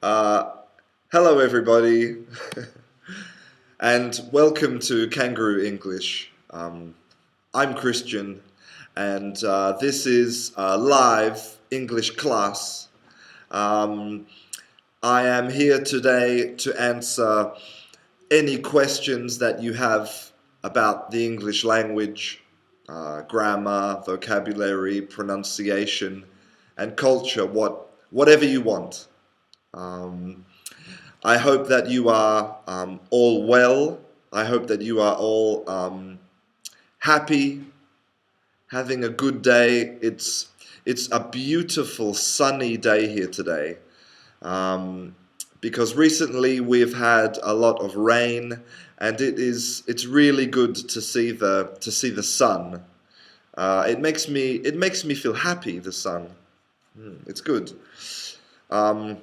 Uh, Hello, everybody, and welcome to Kangaroo English. I'm Christian, and this is a live English class. Um, I am here today to answer any questions that you have about the English language, grammar, vocabulary, pronunciation, and culture, whatever you want. Um, I hope that you are all well. I hope that you are all happy, having a good day. It's a beautiful sunny day here today, um, because recently we've had a lot of rain, and it's really good to see the sun. It makes me feel happy. The sun, it's good. Um,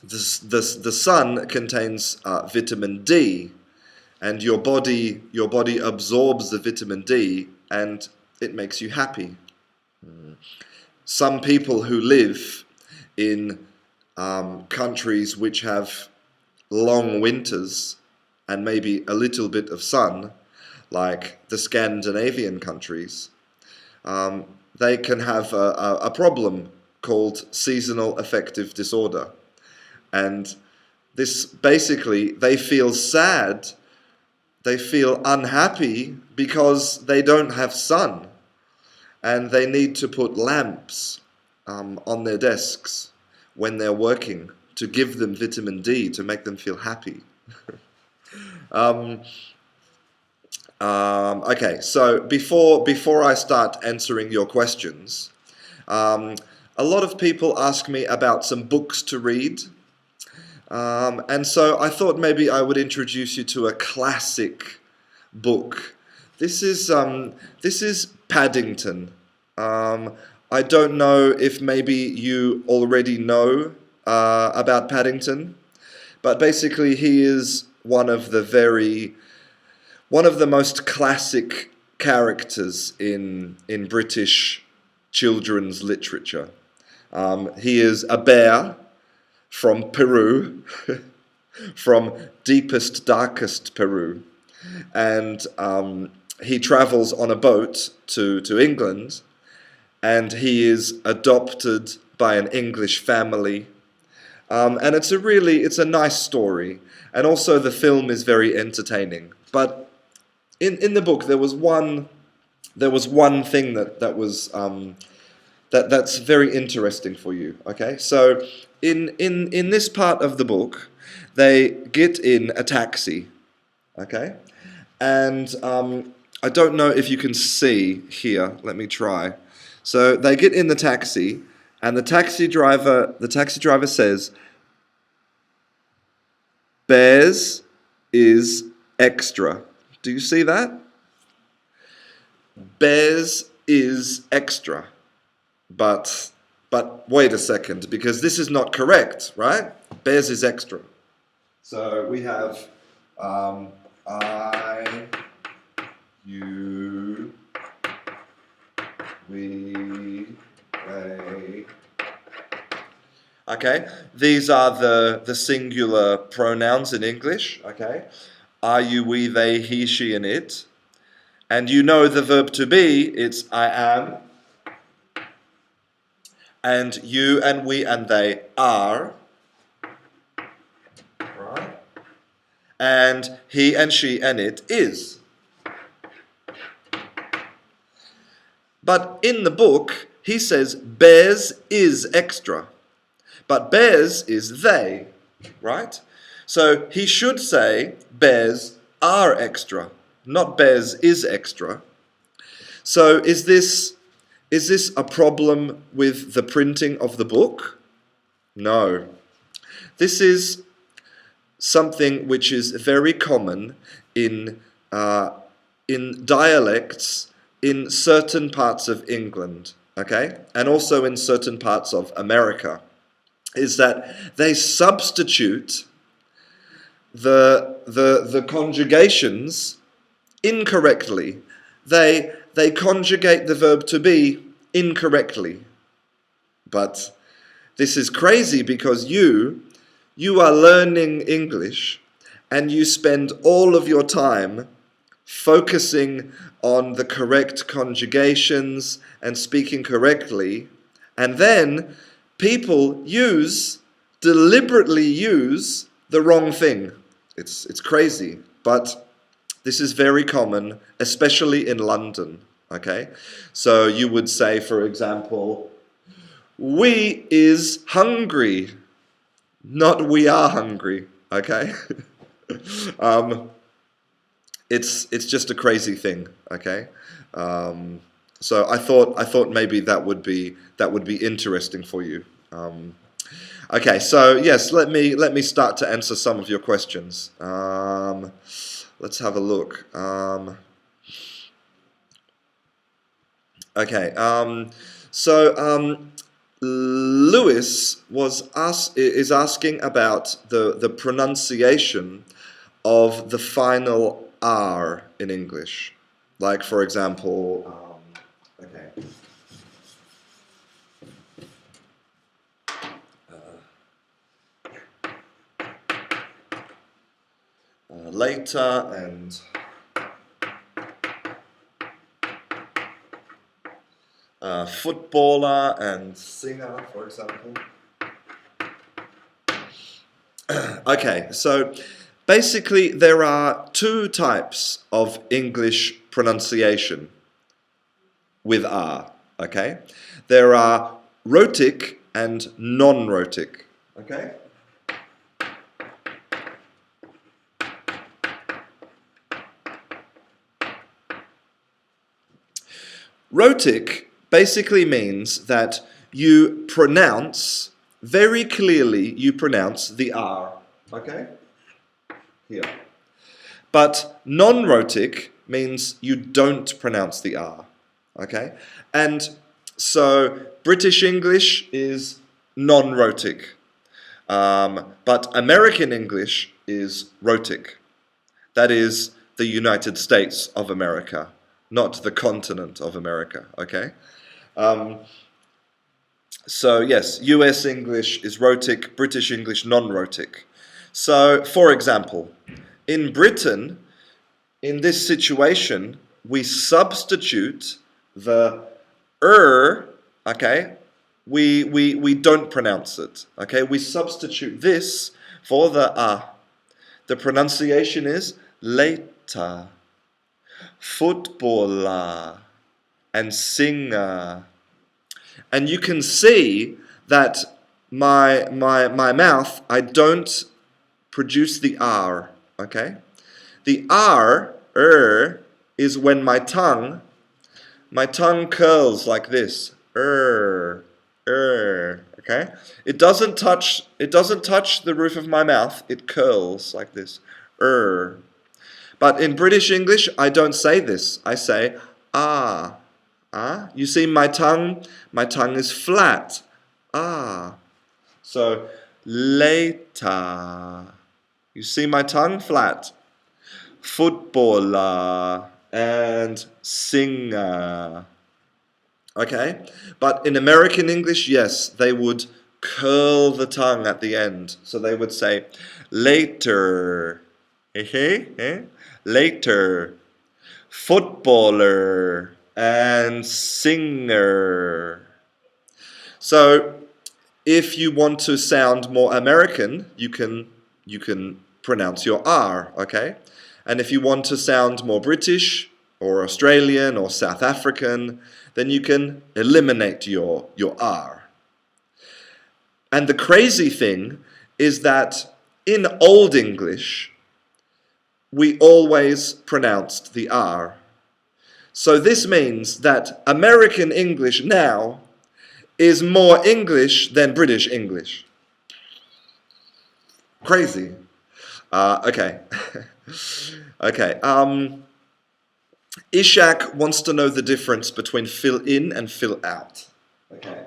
the sun contains vitamin D, and your body absorbs the vitamin D, and it makes you happy. Some people who live in countries which have long winters and maybe a little bit of sun, like the Scandinavian countries, um, they can have a problem called seasonal affective disorder. And this basically, they feel sad, they feel unhappy because they don't have sun, and they need to put lamps on their desks when they're working to give them vitamin D to make them feel happy. um, okay, so before I start answering your questions, um, a lot of people ask me about some books to read. And so I thought maybe I would introduce you to a classic book. This is Paddington. I don't know if maybe you already know about Paddington, but basically he is one of the most classic characters in British children's literature. He is a bear from Peru, from deepest, darkest Peru. And he travels on a boat to England, and he is adopted by an English family. And it's a nice story. And also the film is very entertaining. But in the book, there was one thing that's very interesting for you. Okay, so in this part of the book, they get in a taxi. Okay, and I don't know if you can see here. Let me try. So they get in the taxi, and the taxi driver says, "Bears is extra." Do you see that? Bears is extra. But wait a second, because this is not correct, right? Bears is extra. So we have I, you, we, they. Okay, these are the singular pronouns in English. Okay, I, you, we, they, he, she, and it. And you know the verb to be, it's I am, and you and we and they are, right? And he and she and it is. But in the book, he says bears is extra, but bears is they, right? So he should say bears are extra, not bears is extra. So is this a problem with the printing of the book? No. This is something which is very common in dialects in certain parts of England, okay, and also in certain parts of America, is that they substitute the conjugations incorrectly. They conjugate the verb to be incorrectly. But this is crazy because you you are learning English and you spend all of your time focusing on the correct conjugations and speaking correctly, and then people deliberately use the wrong thing. It's crazy, but this is very common, especially in London, okay? So you would say, for example, we is hungry, not we are hungry, okay? um, it's just a crazy thing, okay? So I thought maybe that would be interesting for you. Okay, so yes, let me start to answer some of your questions. Let's have a look. Okay, so Lewis is asking about the pronunciation of the final R in English. Like, for example, okay. Later and footballer and singer, for example. Okay, so basically there are two types of English pronunciation with R, okay? There are rhotic and non-rhotic, okay? Rhotic basically means that you pronounce, very clearly you pronounce the R, okay? Here. But non-rhotic means you don't pronounce the R, okay? And so British English is non-rhotic, but American English is rhotic. That is the United States of America, not the continent of America, okay? So yes, US English is rhotic, British English non-rhotic. So, for example, in Britain, in this situation, we substitute the okay? We don't pronounce it, okay? We substitute this for the The pronunciation is later, footballer, and singer. And you can see that my mouth, I don't produce the R, okay? The R, is when my tongue curls like this. Okay? It doesn't touch the roof of my mouth, it curls like this. But in British English, I don't say this. I say ah. Ah. You see my tongue is flat. Ah. So later. You see my tongue flat. Footballer and singer. Okay? But in American English, yes, they would curl the tongue at the end. So they would say later. Later. Footballer and singer. So if you want to sound more American, you can pronounce your R, okay? And if you want to sound more British or Australian or South African, then you can eliminate your R. And the crazy thing is that in Old English, we always pronounced the R. So this means that American English now is more English than British English. Crazy. Okay. Okay. Ishak wants to know the difference between fill in and fill out. Okay.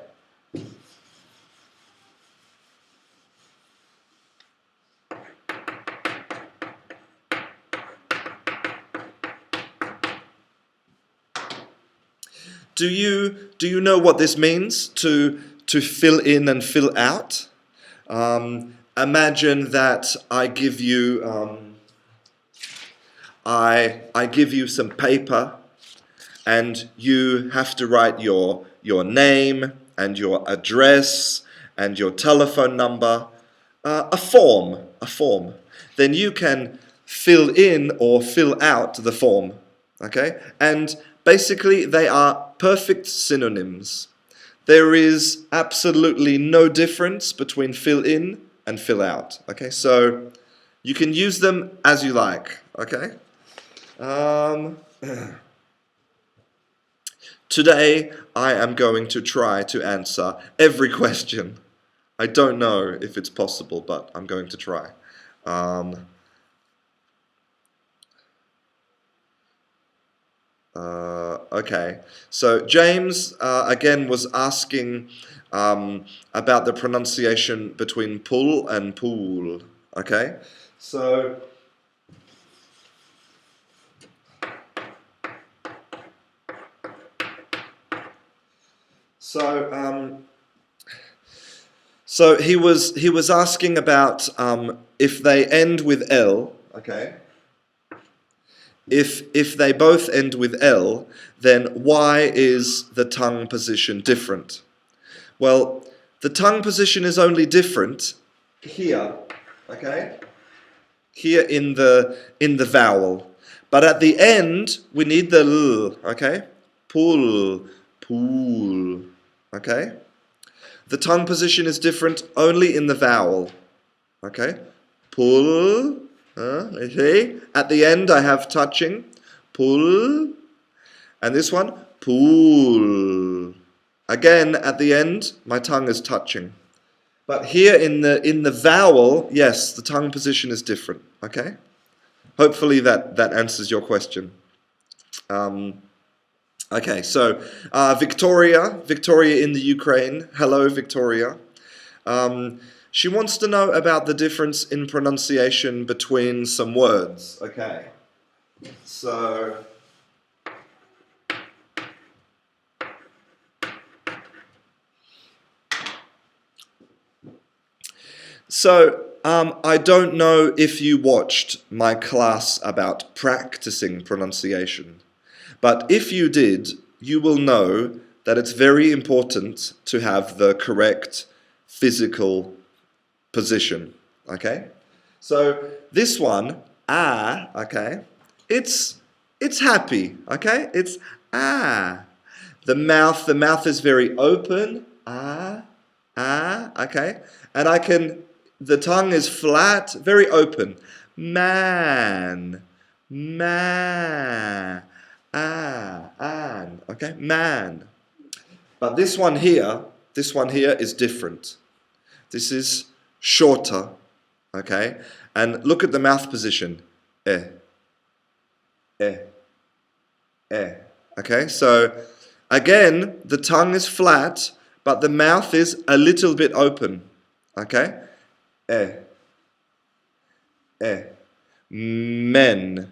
Do you know what this means to fill in and fill out? imagine that I give you I give you some paper, and you have to write your name and your address and your telephone number, a form. Then you can fill in or fill out the form, okay? And basically they are perfect synonyms. There is absolutely no difference between fill in and fill out, okay? So you can use them as you like, okay? Today, I am going to try to answer every question. I don't know if it's possible, but I'm going to try. Okay, so James again was asking about the pronunciation between pull and pool. Okay, so so so he was asking about if they end with L. Okay. If they both end with L, then why is the tongue position different? Well, the tongue position is only different here, okay? Here in the vowel. But at the end, we need the L, okay? Pull, pool, okay? The tongue position is different only in the vowel, okay? Pull, see? At the end, I have touching, pull, and this one, pool. Again, at the end, my tongue is touching. But here in the vowel, yes, the tongue position is different. Okay. Hopefully that answers your question. Okay, so Victoria in the Ukraine. Hello, Victoria. She wants to know about the difference in pronunciation between some words. Okay, so I don't know if you watched my class about practicing pronunciation, but if you did, you will know that it's very important to have the correct physical position, okay? So this one, okay, it's happy, okay? It's ah. The mouth is very open, okay? And the tongue is flat, very open. Man, an, okay? Man. But this one here is different. This is shorter, okay? And look at the mouth position. Eh, eh, eh. Okay, so again, the tongue is flat, but the mouth is a little bit open. Okay? Eh, eh. Men.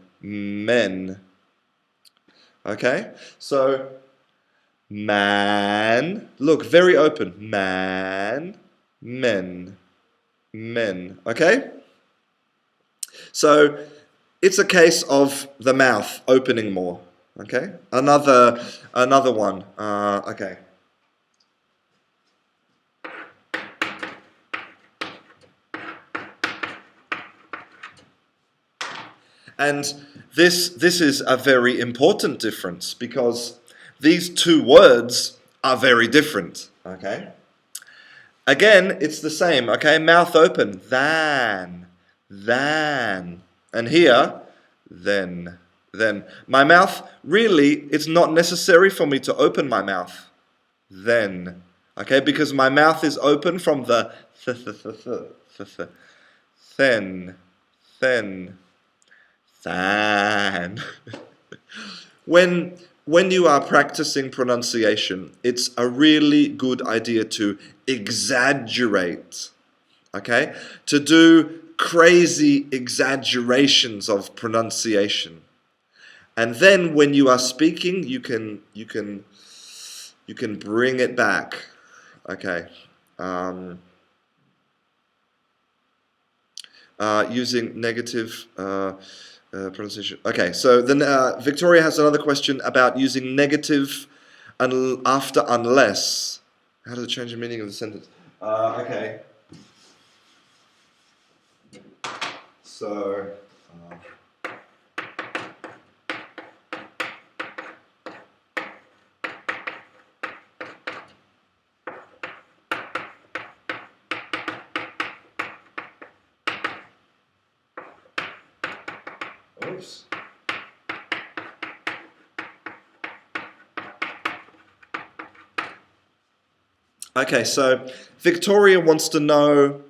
Okay? So, man. Look, very open. Man, men. Okay? So, it's a case of the mouth opening more. Okay? Another one. Okay. And this is a very important difference because these two words are very different. Okay? Again, it's the same. Okay? Mouth open. Than. And here, then. My mouth, really, it's not necessary for me to open my mouth. Then. Okay? Because my mouth is open from the then. Than. When you are practicing pronunciation, it's a really good idea to exaggerate. Okay? To do crazy exaggerations of pronunciation. And then when you are speaking, you can bring it back. Okay. using negative pronunciation. Okay, so then Victoria has another question about using negative after unless. How does it change the meaning of the sentence? Okay. So. Oops. Okay, so Victoria wants to know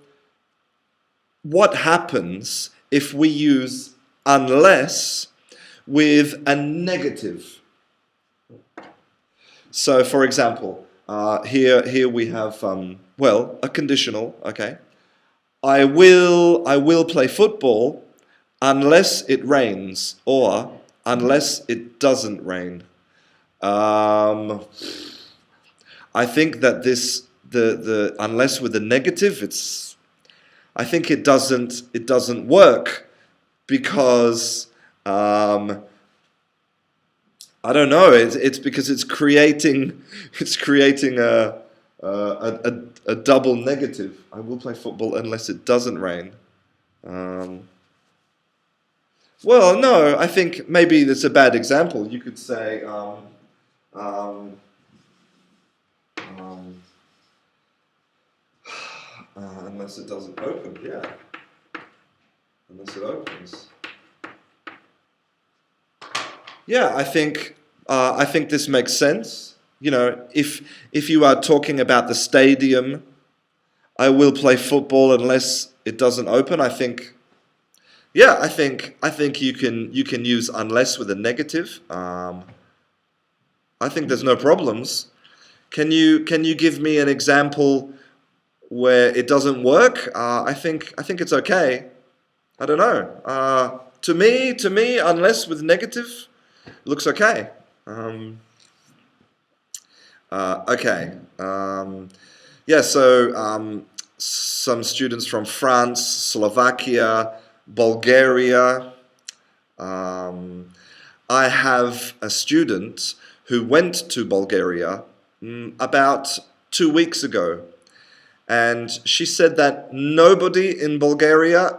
what happens if we use unless with a negative. So, for example, here we have a conditional. Okay, I will play football unless it rains or unless it doesn't rain. Um, I think that the unless with the negative, I think it doesn't work because I don't know. It's because it's creating a double negative. I will play football unless it doesn't rain. Um, well, no, I think maybe that's a bad example. You could say um, um, unless it doesn't open. Yeah, unless it opens. Yeah, I think this makes sense. You know, if you are talking about the stadium, I will play football unless it doesn't open. I think you can use unless with a negative. I think there's no problems. Can you give me an example where it doesn't work? I think it's okay. I don't know. To me, unless with negative, looks okay. Um, okay. Yeah. So some students from France, Slovakia, Bulgaria. Um, I have a student who went to Bulgaria about 2 weeks ago, and she said that nobody in Bulgaria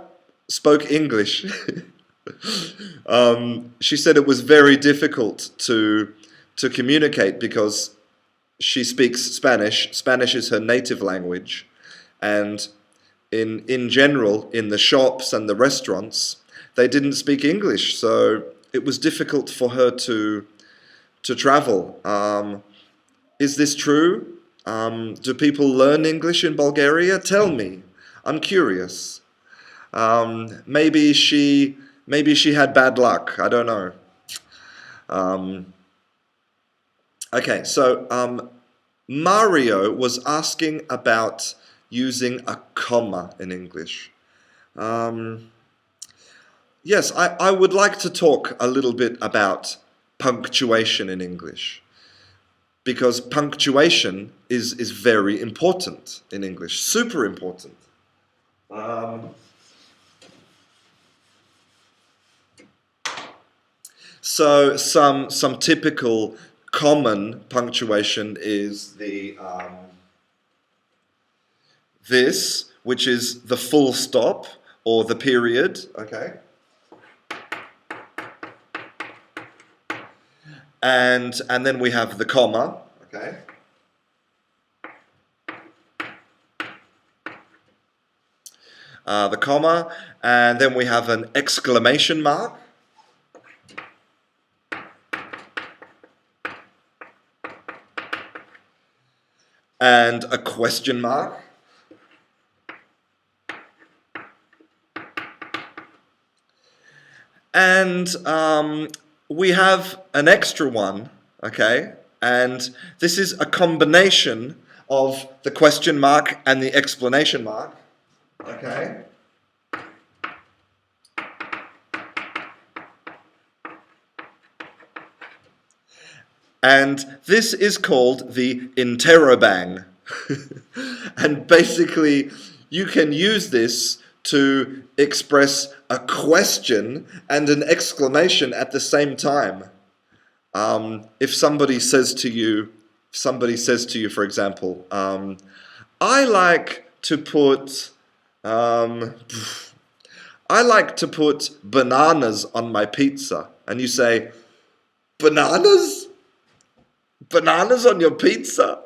spoke English. She said it was very difficult to communicate because she speaks Spanish. Spanish is her native language, and in general, in the shops and the restaurants, they didn't speak English, so it was difficult for her to travel. Is this true? Do people learn English in Bulgaria? Tell me. I'm curious. Maybe she had bad luck. I don't know. Um, okay, so Mario was asking about using a comma in English. Um, yes, I would like to talk a little bit about punctuation in English because punctuation is very important in English, super important. Um, so some typical common punctuation is the this, which is the full stop or the period, okay? And then we have the comma, okay? The comma, and then we have an exclamation mark. And a question mark. And we have an extra one, okay? And this is a combination of the question mark and the explanation mark, okay? And this is called the interrobang. And basically, you can use this to express a question and an exclamation at the same time. If somebody says to you, for example, I like to put, um, I like to put bananas on my pizza, and you say, bananas? Bananas on your pizza?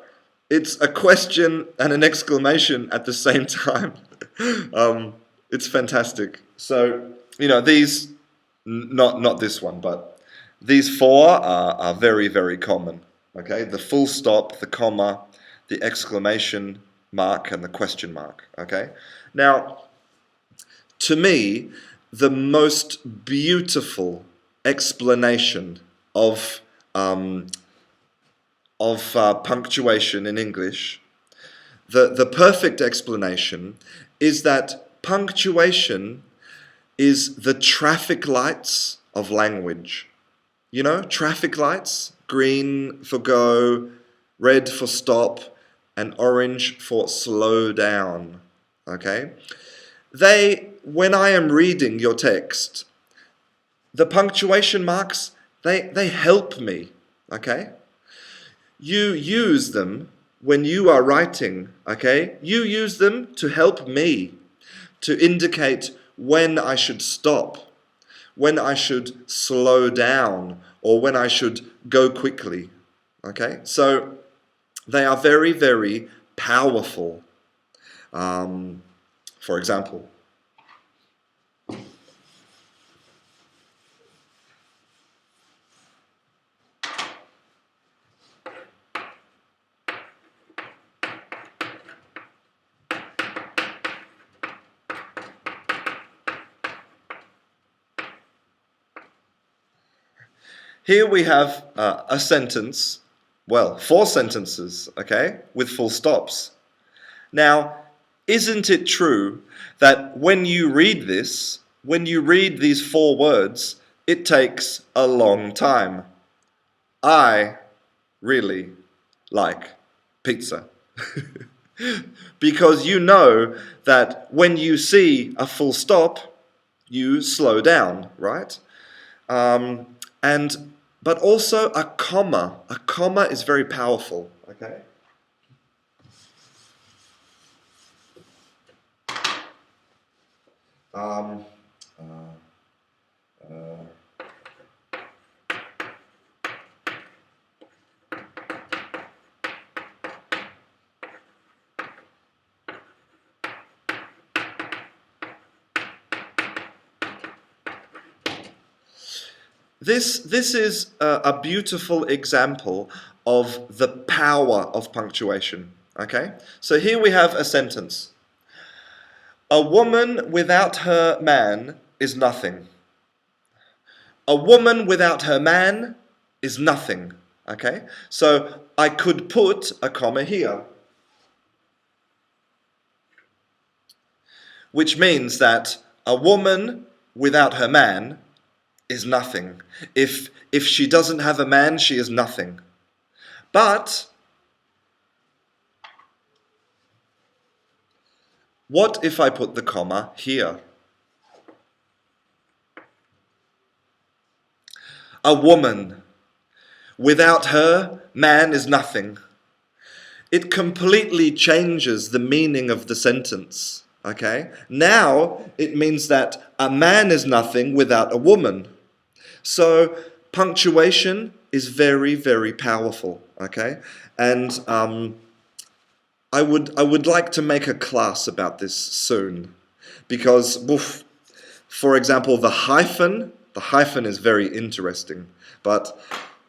It's a question and an exclamation at the same time. It's fantastic. So, these, not this one, but these four are very, very common. Okay, the full stop, the comma, the exclamation mark, and the question mark. Okay, now, to me, the most beautiful explanation of punctuation in English, the perfect explanation is that punctuation is the traffic lights of language. Traffic lights, green for go, red for stop, and orange for slow down. Okay? When I am reading your text, the punctuation marks, they help me. Okay? You use them when you are writing, okay? You use them to help me, to indicate when I should stop, when I should slow down, or when I should go quickly, okay? So they are very, very powerful. For example, here we have a sentence, well, 4 sentences, okay, with full stops. Now, isn't it true that when you read these 4 words, it takes a long time? I really like pizza. Because you know that when you see a full stop, you slow down, right? But also a comma. A comma is very powerful, okay? Um, uh, uh, This is a beautiful example of the power of punctuation. Okay? So here we have a sentence. A woman without her man is nothing. A woman without her man is nothing. Okay? So I could put a comma here, which means that a woman without her man is nothing. If she doesn't have a man, she is nothing. But what if I put the comma here? A woman without her, man is nothing. It completely changes the meaning of the sentence. Okay? Now it means that a man is nothing without a woman. So punctuation is very, very powerful. Okay? And I would like to make a class about this soon, because, for example, the hyphen is very interesting, but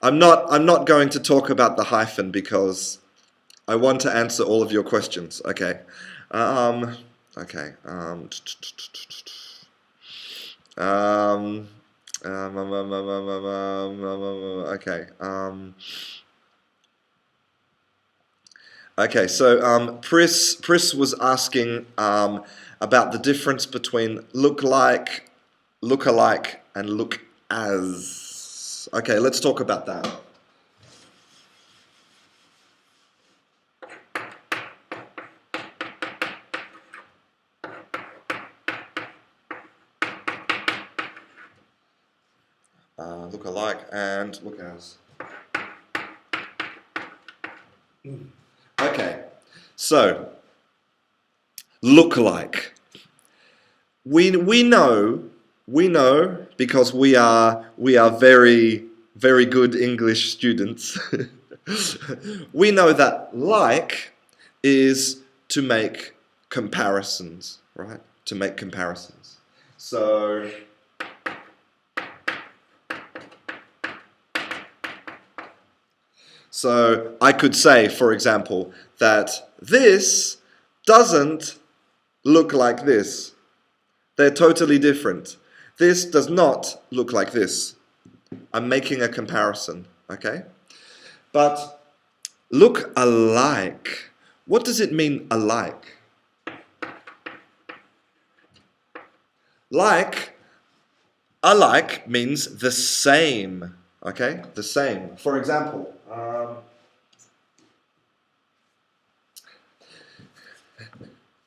I'm not going to talk about the hyphen because I want to answer all of your questions. Okay, okay. Okay. Okay, so Pris was asking about the difference between look like, look alike, and look as. Okay, let's talk about that. look alike, and look as. Okay, so look like. We know because we are very good English students. We know that like is to make comparisons, right? To make comparisons. So I could say, for example, that this doesn't look like this. They're totally different. This does not look like this. I'm making a comparison, okay? But look alike. What does it mean, alike? Alike means the same, okay? The same. For example,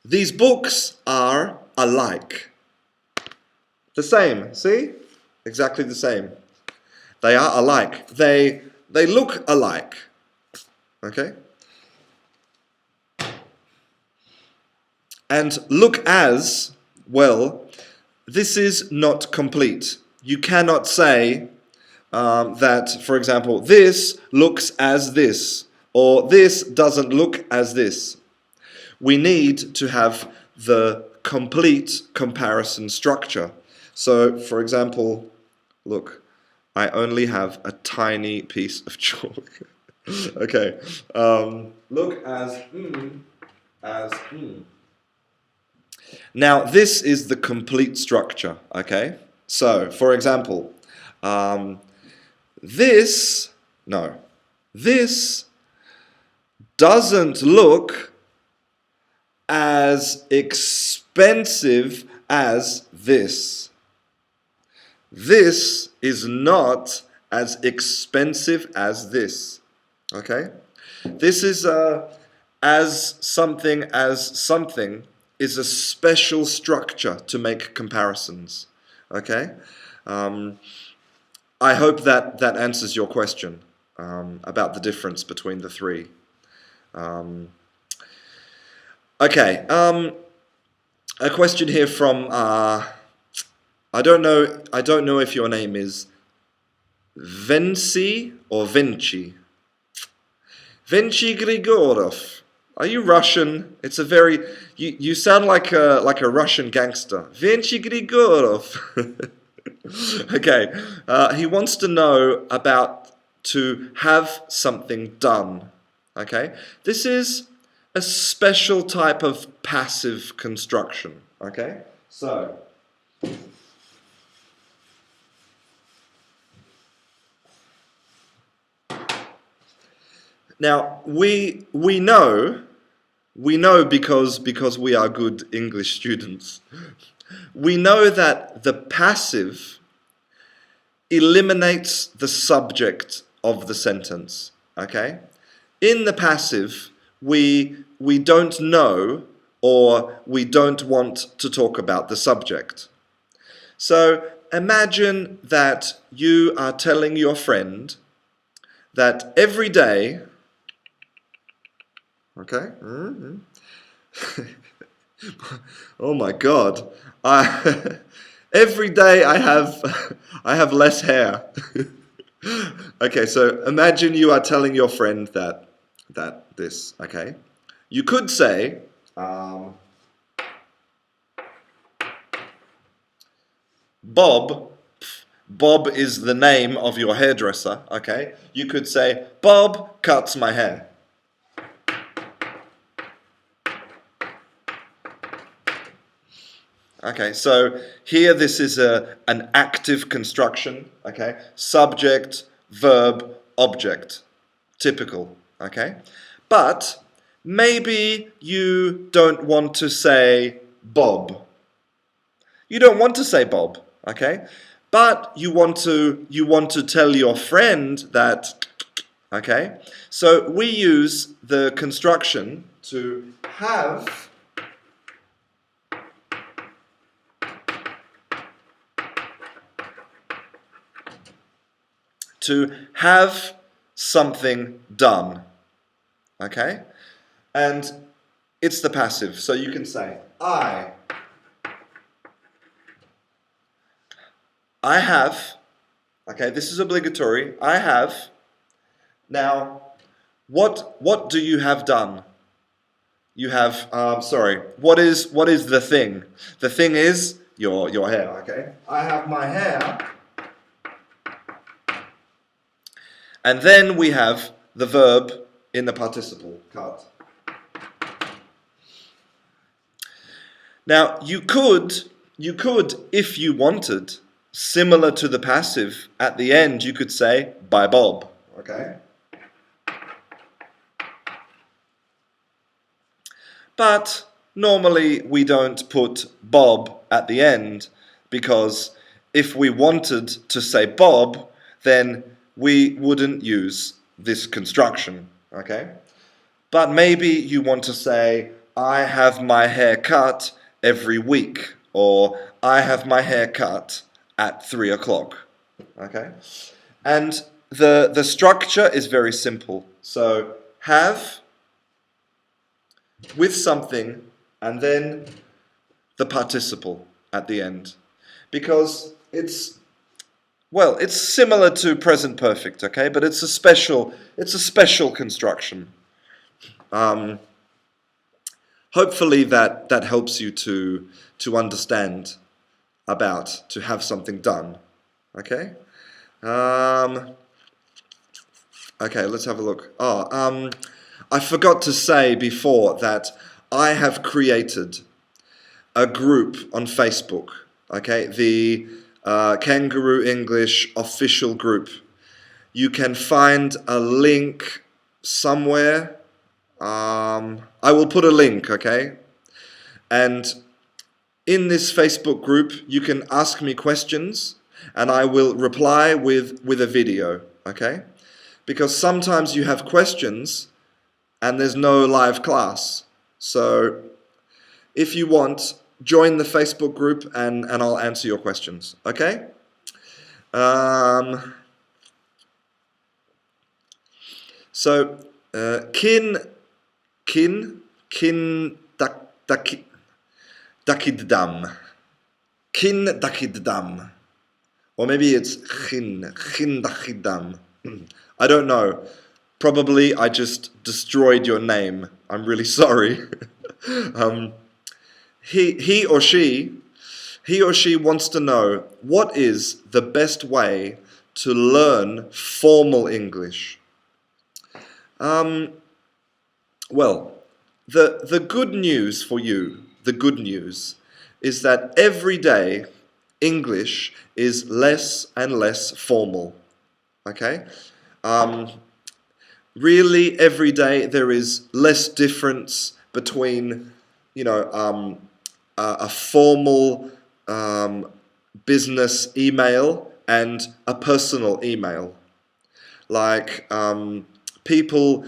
these books are alike. The same, see? Exactly the same. They are alike. They look alike. Okay? And look as, well, this is not complete. You cannot say that, for example, this looks as this, or this doesn't look as this. We need to have the complete comparison structure. So, for example, look, I only have a tiny piece of chalk. Okay, look as as. Now, this is the complete structure, okay? So, for example, this doesn't look as expensive as this. This is not as expensive as this, okay? This is as something is a special structure to make comparisons, okay? I hope that answers your question about the difference between the three. Okay, a question here from I don't know if your name is Vinci or Vinci. Vinci Grigorov. Are you Russian? It's a very you sound like a Russian gangster. Vinci Grigorov. Okay, he wants to know about to have something done. Okay, this is a special type of passive construction. Okay, so now we know because we are good English students. We know that the passive eliminates the subject of the sentence, okay? In the passive, we don't know or we don't want to talk about the subject. So imagine that you are telling your friend that every day, okay? Oh my God. Every day I have less hair. Okay, so imagine you are telling your friend that this, okay? You could say, Bob is the name of your hairdresser, okay? You could say, Bob cuts my hair. Okay, so here this is an active construction, okay? Subject, verb, object. Typical, okay? But maybe you don't want to say Bob. You don't want to say Bob, okay? But you want to tell your friend that, okay? So we use the construction to have to have something done. Okay? And it's the passive. So you can say, I have. Okay, this is obligatory. I have. Now, what do you have done? You have, what is the thing? The thing is your hair, okay? I have my hair. And then we have the verb in the participle, cut. Now, you could, if you wanted, similar to the passive, at the end you could say, by Bob, okay? But normally we don't put Bob at the end, because if we wanted to say Bob, then we wouldn't use this construction, okay? But maybe you want to say, I have my hair cut every week, or I have my hair cut at 3 o'clock, okay? And the structure is very simple. So have with something, and then the participle at the end. Because it's similar to present perfect, okay? But it's a special construction. Hopefully that helps you to understand about to have something done, okay? Okay, let's have a look. I forgot to say before that I have created a group on Facebook, okay? The Canguro English official group. You can find a link somewhere. I will put a link, okay? And in this Facebook group, you can ask me questions, and I will reply with a video, okay? Because sometimes you have questions, and there's no live class. So if you want, join the Facebook group, and I'll answer your questions, okay? So, kin dakiddam. Kin dakiddam. Or maybe it's kin dakiddam. I don't know. Probably I just destroyed your name. I'm really sorry. He or she wants to know, what is the best way to learn formal English? Well, the good news for you, is that every day English is less and less formal. Okay? Really, every day there is less difference between, a formal business email and a personal email. Like, people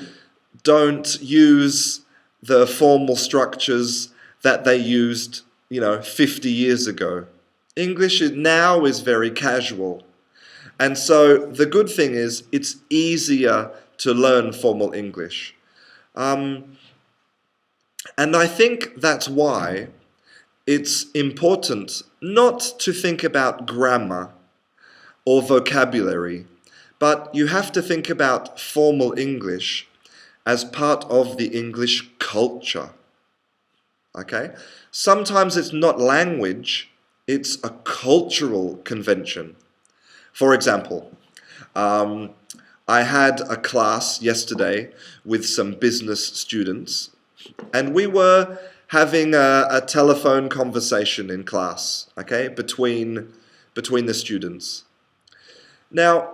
don't use the formal structures that they used, 50 years ago. English now is very casual. And so the good thing is it's easier to learn formal English. And I think that's why it's important not to think about grammar or vocabulary, but you have to think about formal English as part of the English culture. Okay? Sometimes it's not language, it's a cultural convention. For example, I had a class yesterday with some business students, and we were having a telephone conversation in class, okay, between the students. Now,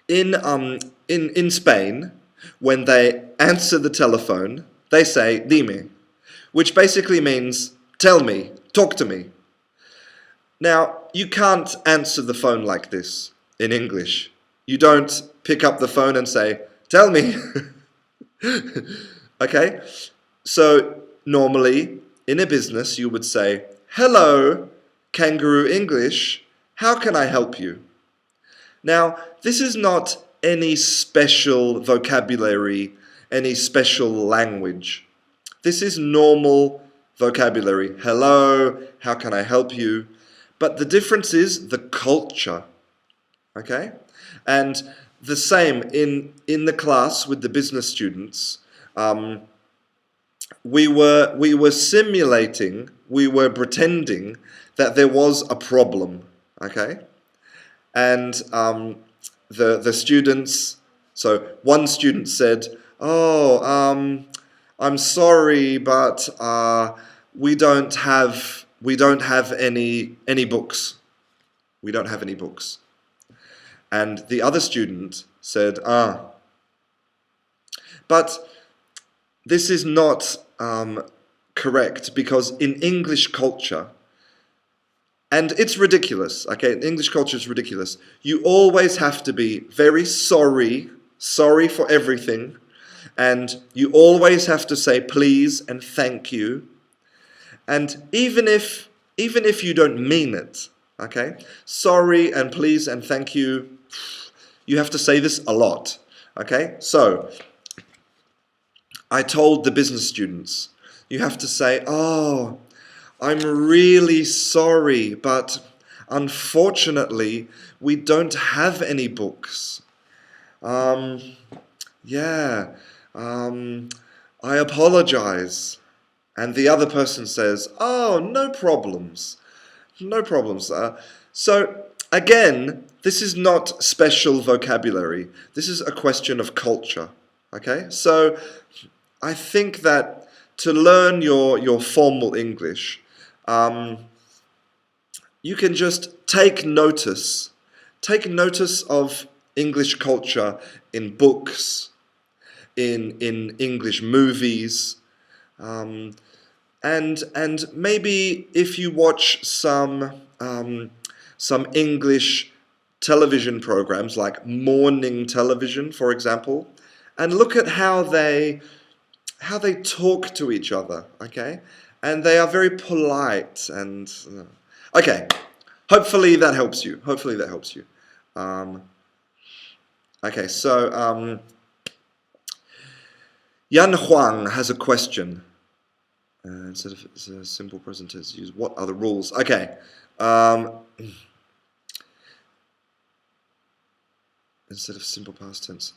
in Spain, when they answer the telephone, they say "dime," which basically means "tell me, talk to me." Now, you can't answer the phone like this in English. You don't pick up the phone and say, "Tell me." Okay? So, normally, in a business, you would say, "Hello, Canguro English, how can I help you?" Now, this is not any special vocabulary, any special language. This is normal vocabulary. Hello, how can I help you? But the difference is the culture, okay? And the same in the class with the business students. We were simulating, we were pretending that there was a problem, okay? And the students, so one student said, "Oh, I'm sorry, but we don't have any books. We don't have any books." And the other student said, but this is not correct, because in English culture, and it's ridiculous, okay? English culture is ridiculous. You always have to be very sorry for everything, and you always have to say please and thank you. And even if you don't mean it, okay? Sorry and please and thank you, you have to say this a lot, okay? So, I told the business students, you have to say, "Oh, I'm really sorry, but unfortunately, we don't have any books. Yeah, I apologize." And the other person says, "Oh, no problems. No problems." So, again, this is not special vocabulary. This is a question of culture, okay? So, I think that to learn your formal English, you can just take notice of English culture in books, in English movies, and maybe if you watch some English television programs like morning television, for example, and look at how they talk to each other, okay? And they are very polite and... Okay, hopefully that helps you. Okay, so Yan Huang has a question. Instead of a simple present tense, use what are the rules? Okay. Instead of simple past tense,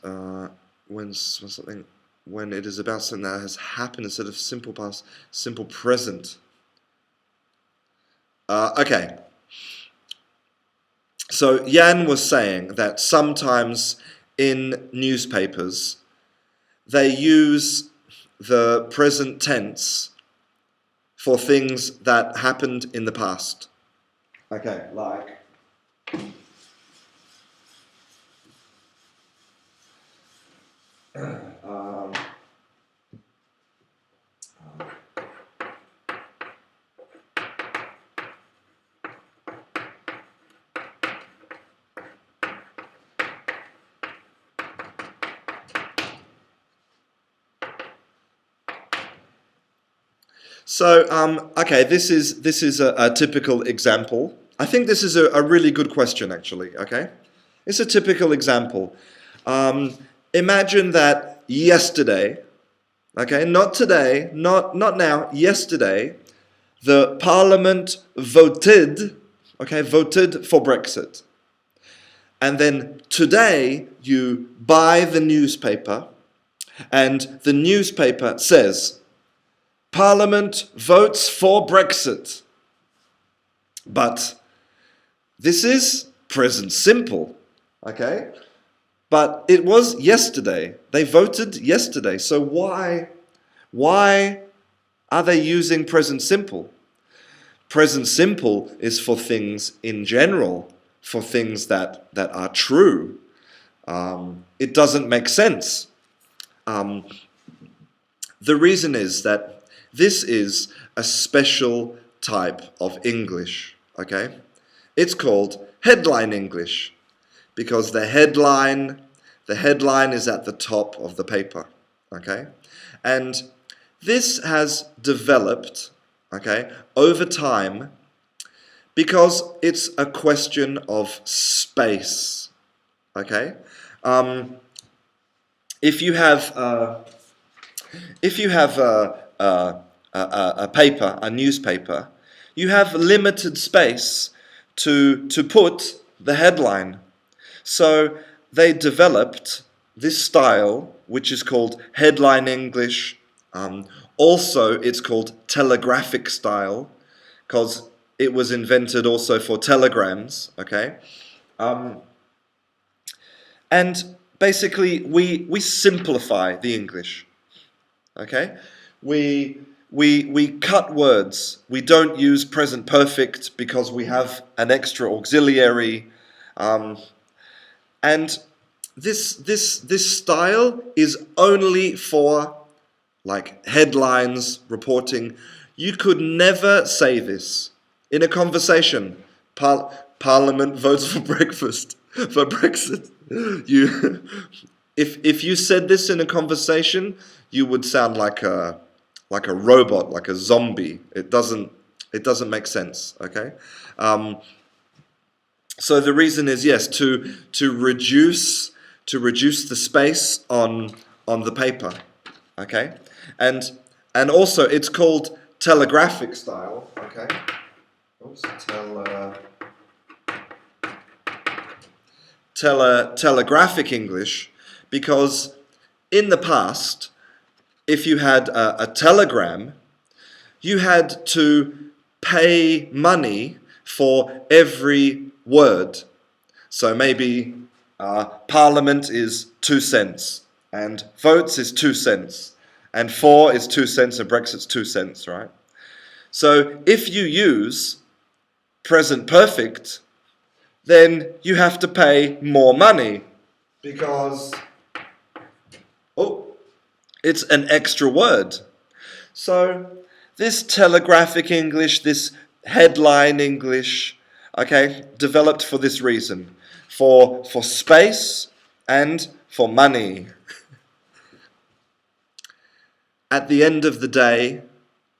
when it is about something that has happened, instead of simple past, simple present. Okay. So Yan was saying that sometimes in newspapers they use the present tense for things that happened in the past. Okay, like... So, okay, this is a typical example. I think this is a really good question, actually, okay? It's a typical example. Imagine that yesterday, okay, not today, not now, yesterday, the parliament voted for Brexit. And then today, you buy the newspaper, and the newspaper says, Parliament votes for Brexit. But this is present simple, okay? But it was yesterday. They voted yesterday. So why are they using present simple? Present simple is for things in general, for things that are true. It doesn't make sense. The reason is that this is a special type of English, okay? It's called headline English, because the headline is at the top of the paper, okay? And this has developed, okay, over time, because it's a question of space, Okay, um, if you have a paper, a newspaper, you have limited space to put the headline. So they developed this style, which is called headline English. Also, it's called telegraphic style, because it was invented also for telegrams. Okay, um, and basically we simplify the English. Okay, we cut words. We don't use present perfect because we have an extra auxiliary. Um, And this style is only for like headlines, reporting. You could never say this in a conversation. Parliament votes for breakfast for Brexit. You, if you said this in a conversation, you would sound like a robot, like a zombie. It doesn't make sense. Okay. Um, so the reason is, yes, to reduce the space on the paper, okay, and also it's called telegraphic style, okay. Oops, telegraphic English, because in the past, if you had a telegram, you had to pay money for every word. So maybe Parliament is 2 cents, and votes is 2 cents, and for is 2 cents, and Brexit's 2 cents, right? So if you use present perfect, then you have to pay more money because it's an extra word. So this telegraphic English, this headline English, okay, developed for this reason, for space and for money. At the end of the day,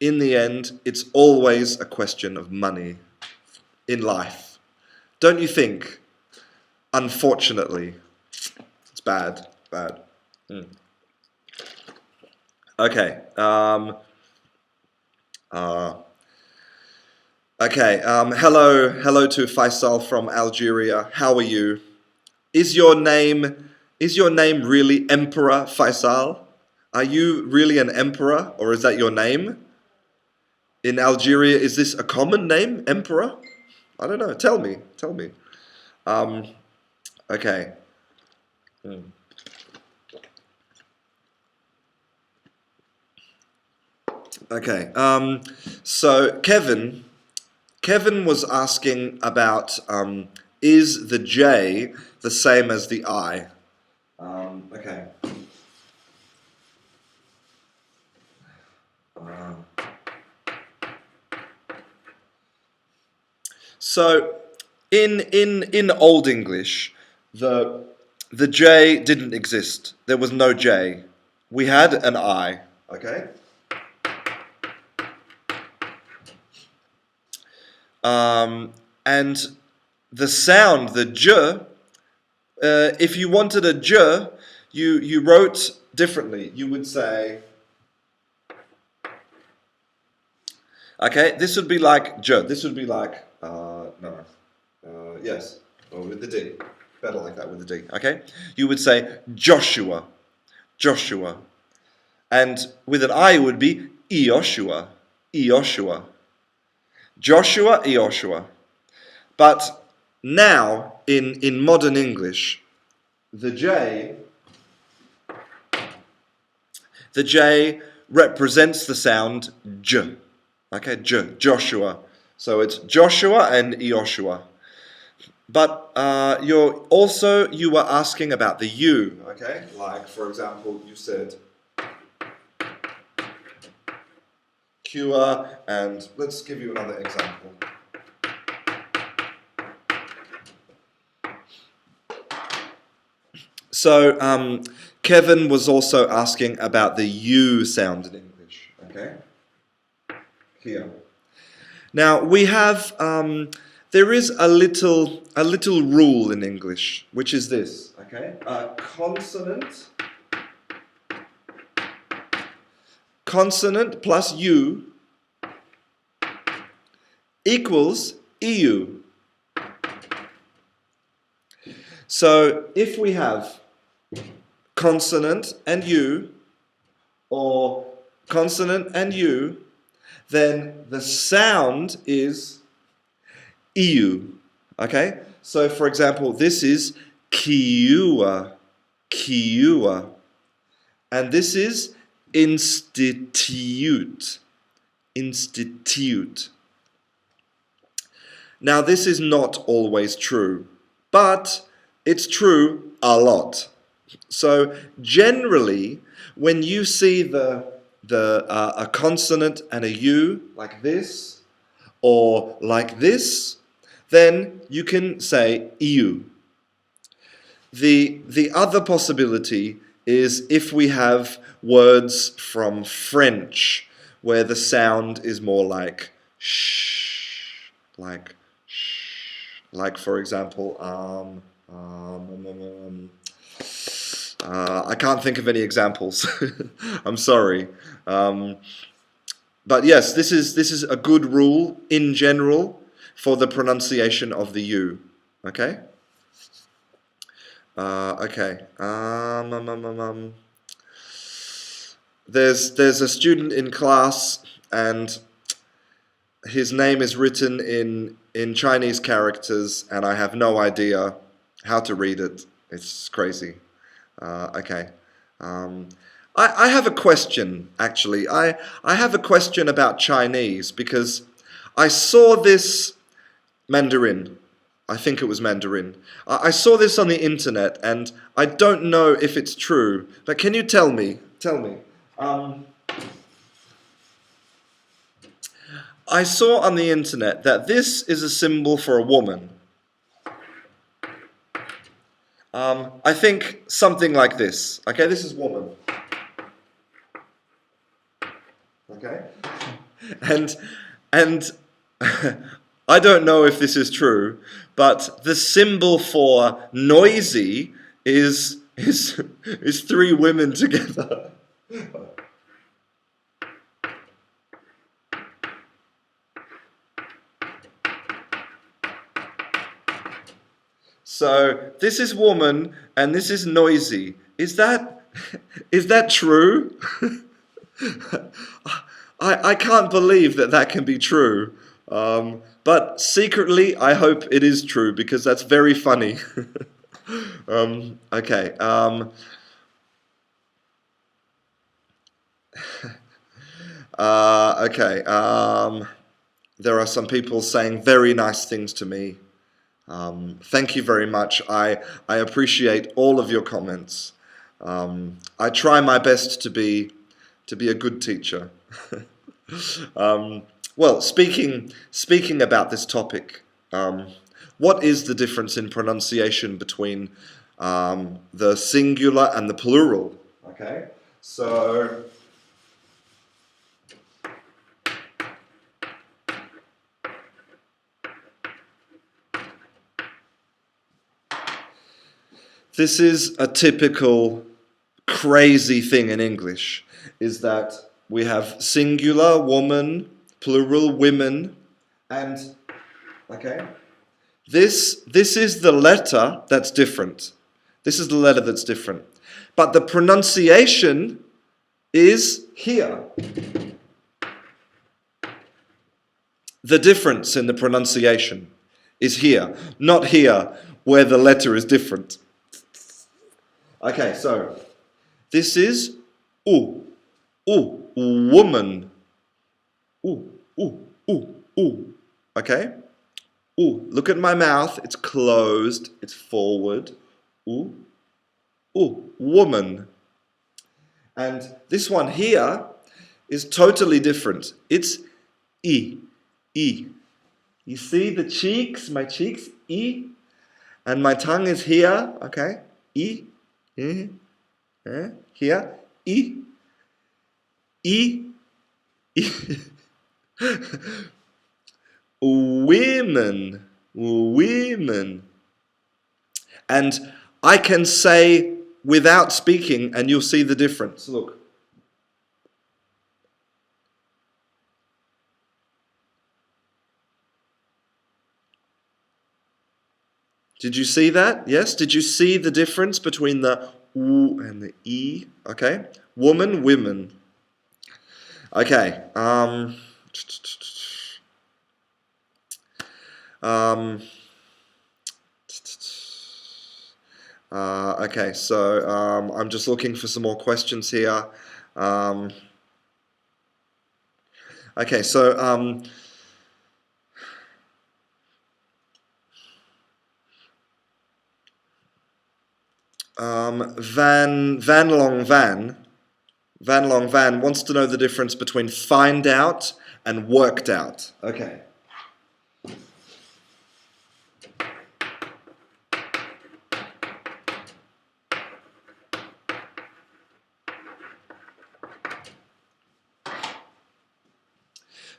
in the end, it's always a question of money in life. Don't you think? Unfortunately, it's bad. Mm. Okay. Hello to Faisal from Algeria. How are you? Is your name really Emperor Faisal? Are you really an emperor, or is that your name? In Algeria, is this a common name, Emperor? I don't know. Tell me. Um, okay. Hmm. Okay. So Kevin was asking about is the J the same as the I? Okay. So in Old English, the J didn't exist. There was no J. We had an I. Okay. And the sound, the J, if you wanted a J, you wrote differently. You would say, okay, this would be like J. This would be like, no. Yes, or with the D. Better like that with the D, okay? You would say Joshua. And with an I it would be Eoshua. Joshua. But now, in modern English, the J represents the sound J. Okay, J, Joshua. So it's Joshua and Eoshua. But you were asking about the U, okay? Like, for example, you said cure, and let's give you another example. So Kevin was also asking about the U sound in English, okay? Here. Now, we have There is a little rule in English, which is this, okay? Consonant plus U equals EU. So if we have consonant and U, or consonant and U, then the sound is EU. Okay? So for example, this is Kiua, Kiua. And this is institute, institute. Now this is not always true, but it's true a lot. So generally, when you see a consonant and a U like this, or like this, then you can say EU. The other possibility is if we have words from French, where the sound is more like sh, like for example, I can't think of any examples. I'm sorry. But yes, this is a good rule in general for the pronunciation of the U. Okay? Okay. There's a student in class, and his name is written in Chinese characters, and I have no idea how to read it. It's crazy. Okay. I have a question, actually. I have a question about Chinese, because I saw this Mandarin. I think it was Mandarin. I saw this on the internet, and I don't know if it's true. But can you tell me? Tell me. I saw on the internet that this is a symbol for a woman. I think something like this. Okay, this is woman. Okay? And I don't know if this is true, but the symbol for noisy is three women together. So this is woman and this is noisy. Is that true? I can't believe that can be true. But secretly, I hope it is true, because that's very funny. Okay. Okay. There are some people saying very nice things to me. Thank you very much. I appreciate all of your comments. I try my best to be a good teacher. Well, speaking about this topic, what is the difference in pronunciation between the singular and the plural? Okay, so this is a typical crazy thing in English, is that we have singular, woman, plural, women, and, okay, this is the letter that's different. This is the letter that's different. But the pronunciation is here. The difference in the pronunciation is here, not here, where the letter is different. Okay, so this is woman. Okay? Look at my mouth. It's closed. It's forward. Woman. And this one here is totally different. It's E. You see the cheeks? My cheeks? E. And my tongue is here. Okay? E. Here. E. Women. women. And I can say without speaking, and you'll see the difference. Look. Did you see that? Yes? Did you see the difference between the U and the E? Okay. Woman, women. Okay. Um, okay, so I'm just looking for some more questions here. Um, okay, so Van Long Van wants to know the difference between find out and worked out. Okay.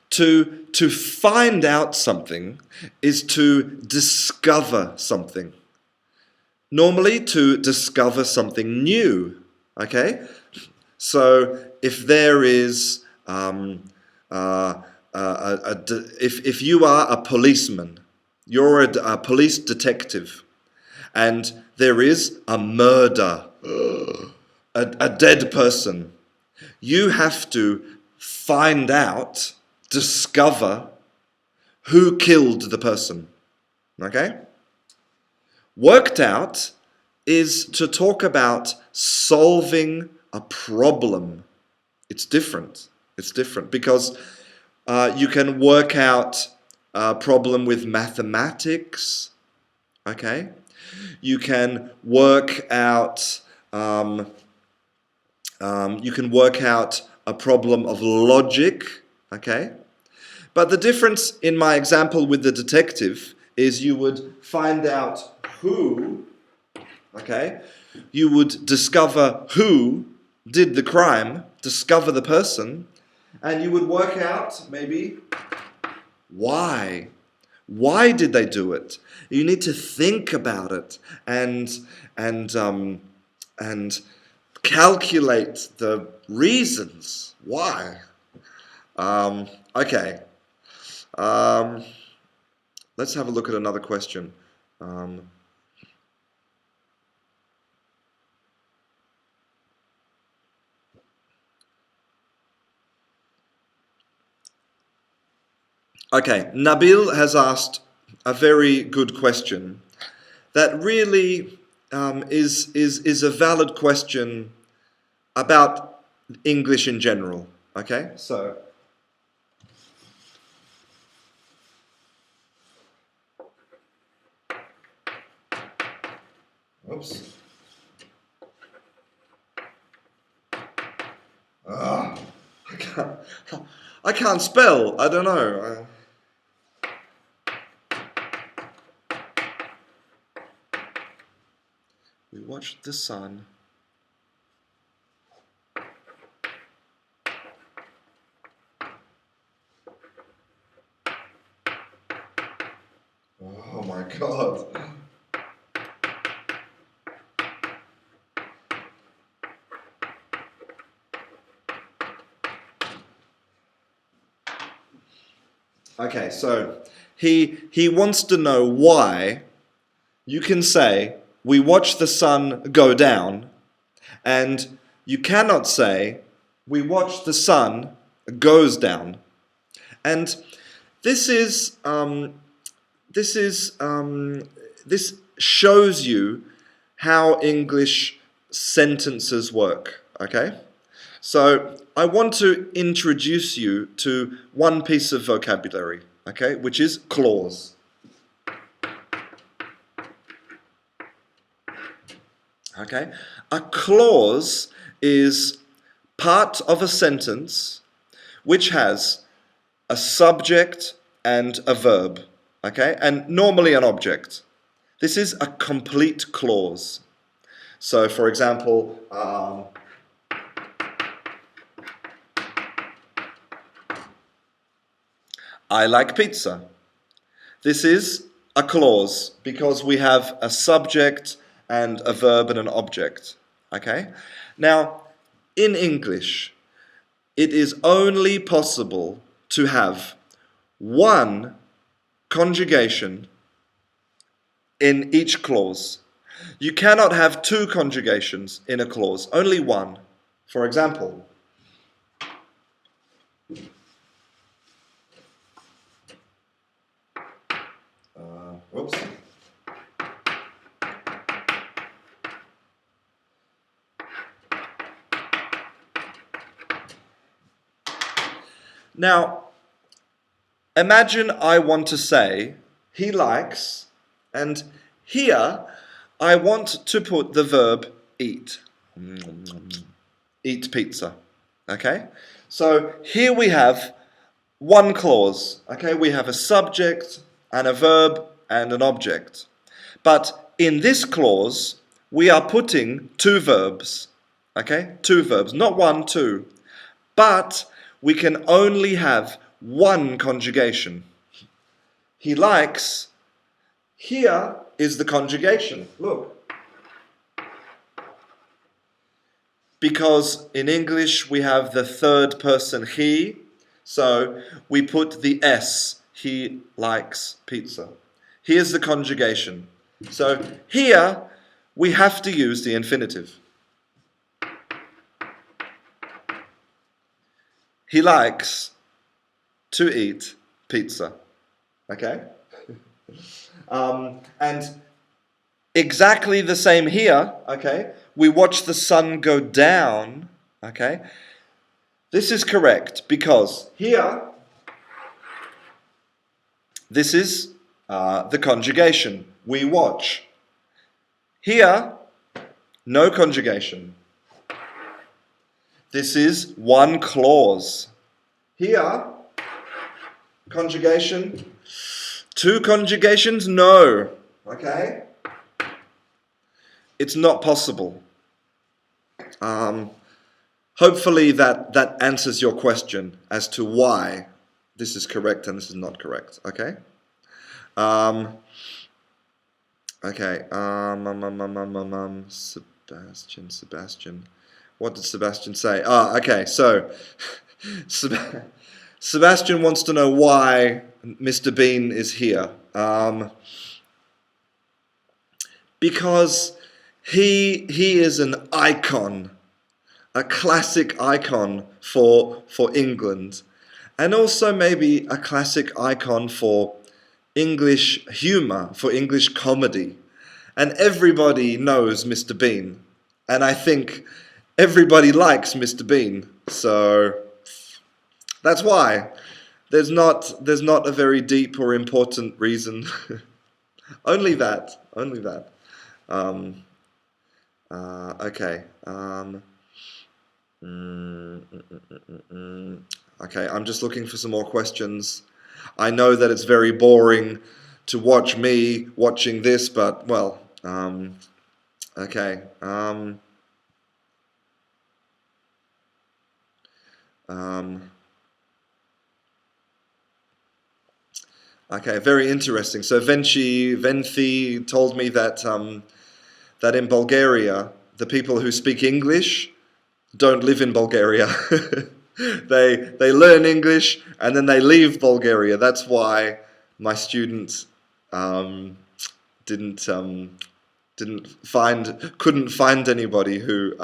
To find out something is to discover something. Normally, to discover something new. Okay? So if there is, if you are a policeman, you're a police detective, and there is a murder, a dead person, you have to find out, discover who killed the person. Okay? Worked out is to talk about solving a problem. It's different. It's different because you can work out a problem with mathematics. Okay? You can work out. You can work out a problem of logic. Okay? But the difference in my example with the detective is you would find out who, okay? You would discover who did the crime, discover the person, and you would work out maybe why. Why did they do it? You need to think about it and and calculate the reasons why. Okay. Um, let's have a look at another question. Um, okay, Nabil has asked a very good question that really is a valid question about English in general. Okay, so oops. Ah, I can't, I can't spell. I don't know. We watched the sun. Oh my God. Okay, so he wants to know why you can say we watch the sun go down, and you cannot say we watch the sun goes down. And this is this is this shows you how English sentences work. Okay, so I want to introduce you to one piece of vocabulary. Okay, which is clause. Okay, a clause is part of a sentence which has a subject and a verb, okay, and normally an object. This is a complete clause. So, for example, I like pizza. This is a clause because we have a subject and a verb and an object. Okay? Now, in English, it is only possible to have one conjugation in each clause. You cannot have two conjugations in a clause, only one. For example, oops. Now, imagine I want to say, he likes, and here I want to put the verb eat. Eat pizza. Okay? So here we have one clause. Okay? We have a subject and a verb and an object. But in this clause, we are putting two verbs. Okay? Two verbs. Not one, two. But we can only have one conjugation. He likes. Here is the conjugation. Look. Because in English we have the third person he, so we put the S. He likes pizza. Here's the conjugation. So here we have to use the infinitive. He likes to eat pizza. Okay? And exactly the same here, okay? We watch the sun go down, okay? This is correct because here, this is the conjugation. We watch. Here, no conjugation. This is one clause. Here, conjugation. Two conjugations? No. Okay? It's not possible. Hopefully that answers your question as to why this is correct and this is not correct. Okay? Okay. Sebastian. What did Sebastian say? Okay. So, Sebastian wants to know why Mr. Bean is here. Because he is an icon, a classic icon for England, and also maybe a classic icon for English humor, for English comedy. And everybody knows Mr. Bean, and I think everybody likes Mr. Bean. So that's why. There's not a very deep or important reason. Only that. Only that. Okay. Okay, I'm just looking for some more questions. I know that it's very boring to watch me watching this, but, well, okay. Okay, very interesting. So Venthi told me that that in Bulgaria, the people who speak English don't live in Bulgaria. They learn English and then they leave Bulgaria. That's why my students didn't couldn't find anybody who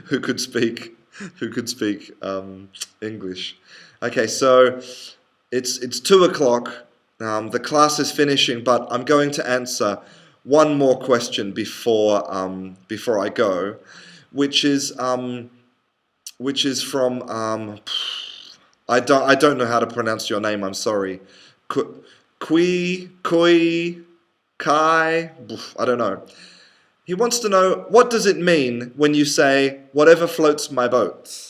who could speak English. Okay, so it's 2 o'clock. The class is finishing, but I'm going to answer one more question before I go, which is from I don't know how to pronounce your name. I'm sorry. Koi Kai. I don't know. He wants to know, what does it mean when you say whatever floats my boat?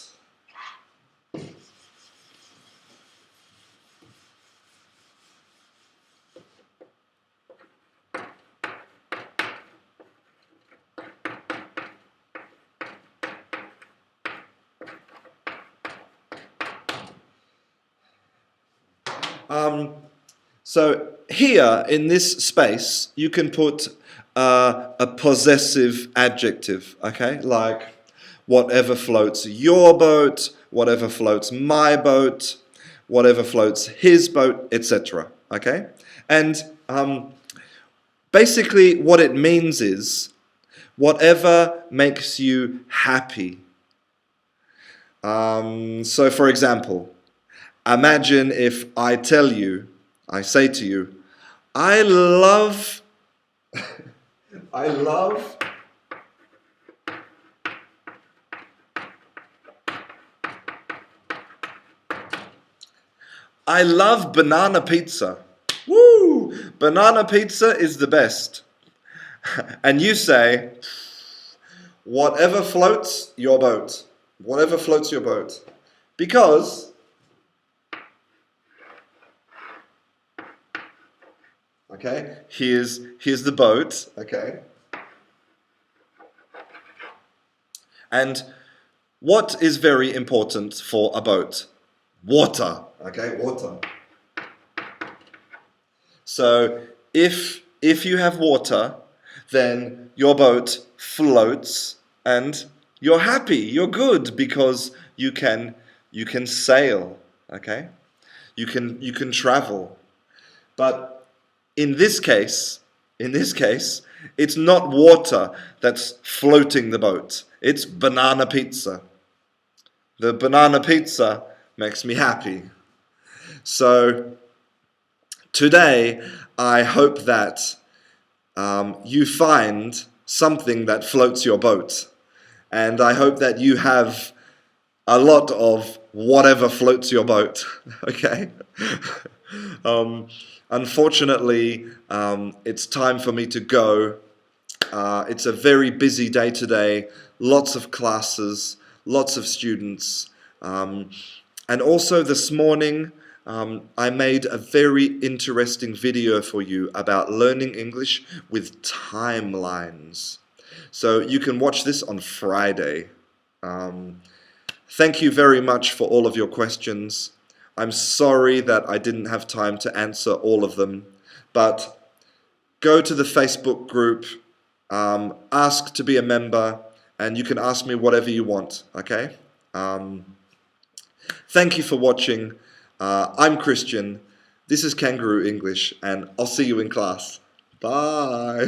So here in this space, you can put a possessive adjective, okay? Like whatever floats your boat, whatever floats my boat, whatever floats his boat, etc. Okay? And basically what it means is whatever makes you happy. So for example, imagine if I say to you, I love, I love, I love banana pizza. Woo! Banana pizza is the best. And you say, whatever floats your boat. Whatever floats your boat. Because, okay, here's the boat, okay? And what is very important for a boat? Water, okay, water. So if you have water, then your boat floats and you're happy, you're good because you can sail, okay? You can travel. But in this case, it's not water that's floating the boat. It's banana pizza. The banana pizza makes me happy. So today, I hope that you find something that floats your boat. And I hope that you have a lot of whatever floats your boat, okay? Unfortunately, it's time for me to go. It's a very busy day today, lots of classes, lots of students. And also this morning, I made a very interesting video for you about learning English with timelines. So you can watch this on Friday. Thank you very much for all of your questions. I'm sorry that I didn't have time to answer all of them, but go to the Facebook group, ask to be a member, and you can ask me whatever you want, okay? Thank you for watching. I'm Christian. This is Canguro English, and I'll see you in class. Bye.